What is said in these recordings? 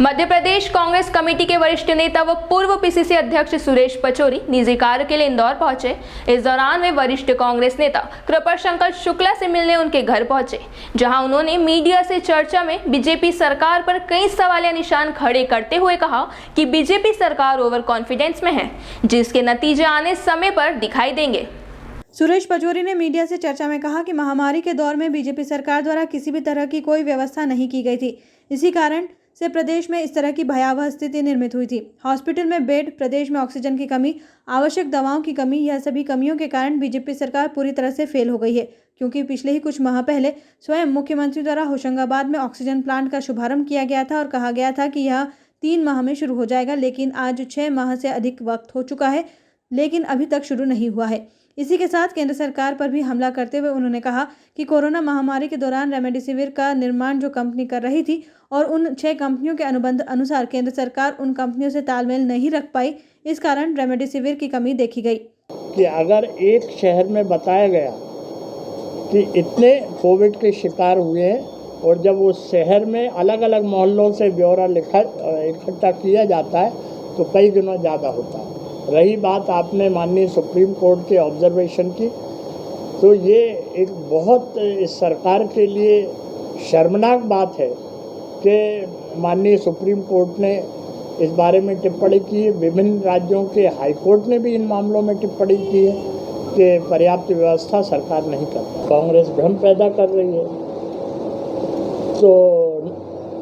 Madhya Pradesh Congress committee के वरिष्ठ नेता व पूर्व पीसीसी अध्यक्ष सुरेश पचौरी निजी कार्य के लिए इंदौर पहुंचे। इस दौरान वे वरिष्ठ कांग्रेस नेता कृपाशंकर शुक्ला से मिलने उनके घर पहुंचे, जहां उन्होंने मीडिया से चर्चा में बीजेपी सरकार पर कई सवालिया निशान खड़े करते हुए कहा कि बीजेपी सरकार ओवर कॉन्फिडेंस में है, जिसके नतीजे आने समय पर दिखाई देंगे। सुरेश पचौरी ने मीडिया से चर्चा में कहा कि महामारी के दौर में बीजेपी सरकार द्वारा किसी भी तरह की कोई व्यवस्था नहीं की गई थी। इसी कारण से प्रदेश में इस तरह की भयावह स्थिति निर्मित हुई थी। हॉस्पिटल में बेड, प्रदेश में ऑक्सीजन की कमी, आवश्यक दवाओं की कमी, यह सभी कमियों के कारण बीजेपी सरकार पूरी तरह से फेल हो गई है। क्योंकि पिछले ही कुछ माह पहले स्वयं मुख्यमंत्री द्वारा होशंगाबाद में ऑक्सीजन प्लांट का शुभारंभ किया गया था और कहा गया था कि यह 3 माह में शुरू हो जाएगा, लेकिन आज 6 माह से अधिक वक्त हो चुका है, लेकिन अभी तक शुरू नहीं हुआ है। इसी के साथ केंद्र सरकार पर भी हमला करते हुए उन्होंने कहा कि कोरोना महामारी के दौरान रेमडेसिविर का निर्माण जो कंपनी कर रही थी और उन 6 कंपनियों के अनुबंध अनुसार केंद्र सरकार उन कंपनियों से तालमेल नहीं रख पाई, इस कारण रेमडेसिविर की कमी देखी गई। कि अगर एक शहर में बताया गया कि इतने कोविड के शिकार हुए हैं और जब उस शहर में अलग अलग मोहल्लों से ब्यौरा इकट्ठा किया जाता है तो कई गुना ज़्यादा होता है। रही बात आपने माननीय सुप्रीम कोर्ट के ऑब्जर्वेशन की, तो ये एक बहुत इस सरकार के लिए शर्मनाक बात है कि माननीय सुप्रीम कोर्ट ने इस बारे में टिप्पणी की है। विभिन्न राज्यों के हाई कोर्ट ने भी इन मामलों में टिप्पणी की है कि पर्याप्त व्यवस्था सरकार नहीं करती। कांग्रेस भ्रम पैदा कर रही है, तो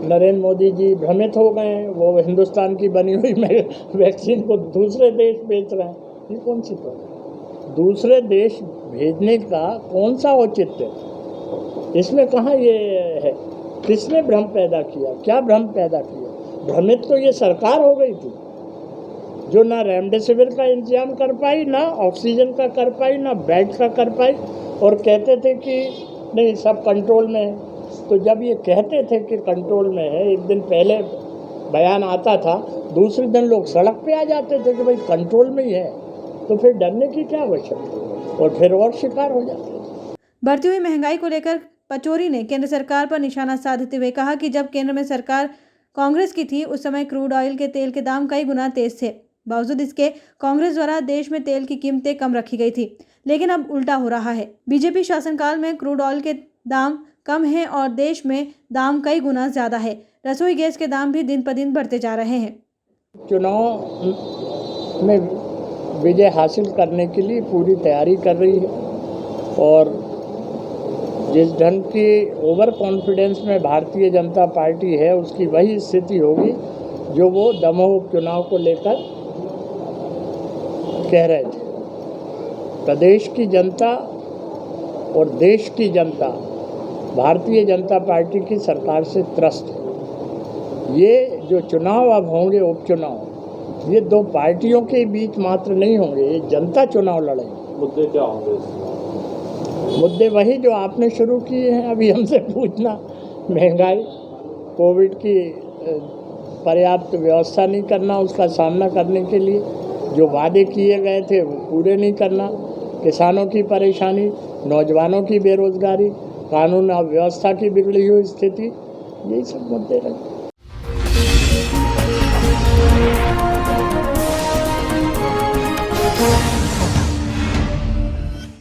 नरेंद्र मोदी जी भ्रमित हो गए हैं। वो हिंदुस्तान की बनी हुई वैक्सीन को दूसरे देश बेच रहे हैं। ये कौन सी बात है? दूसरे देश भेजने का कौन सा औचित्य है? इसमें कहाँ ये है? किसने भ्रम पैदा किया? क्या भ्रम पैदा किया? भ्रमित तो ये सरकार हो गई थी, जो ना रेमडेसिविर का इंतजाम कर पाई, ना ऑक्सीजन का कर पाई, ना बेड का कर पाई, और कहते थे कि नहीं सब कंट्रोल में है। तो जब ये कहते थे कि कंट्रोल में है, एक दिन पहले बयान आता था, दूसरे दिन लोग सड़क पे आ जाते थे कि भाई कंट्रोल में ही है, तो फिर डरने की क्या आवश्यकता, और फिर और शिकार हो जाते थे। बढ़ती हुई महंगाई को लेकर पचौरी ने केंद्र सरकार पर निशाना साधते हुए कहा कि जब केंद्र में सरकार कांग्रेस की थी, उस समय क्रूड ऑयल के तेल के दाम कई गुना तेज थे। बावजूद इसके कांग्रेस द्वारा देश में तेल की कीमतें कम रखी गई थी, लेकिन अब उल्टा हो रहा है। बीजेपी शासनकाल में क्रूड ऑयल के दाम कम है और देश में दाम कई गुना ज़्यादा है। रसोई गैस के दाम भी दिन पर दिन बढ़ते जा रहे हैं। चुनाव में विजय हासिल करने के लिए पूरी तैयारी कर रही है, और जिस ढंग की ओवर कॉन्फिडेंस में भारतीय जनता पार्टी है, उसकी वही स्थिति होगी जो वो दमोह उपचुनाव को लेकर कह रहे थे। प्रदेश की जनता और देश की जनता भारतीय जनता पार्टी की सरकार से त्रस्त है। ये जो चुनाव अब होंगे, उपचुनाव, ये 2 पार्टियों के बीच मात्र नहीं होंगे, ये जनता चुनाव लड़ेगी। मुद्दे क्या होंगे? मुद्दे वही जो आपने शुरू किए हैं अभी हमसे पूछना, महंगाई, कोविड की पर्याप्त व्यवस्था नहीं करना, उसका सामना करने के लिए जो वादे किए गए थे वो पूरे नहीं करना, किसानों की परेशानी, नौजवानों की बेरोजगारी, कानून और व्यवस्था की बिगड़ी हुई स्थिति, यही सब मुद्दे रहे।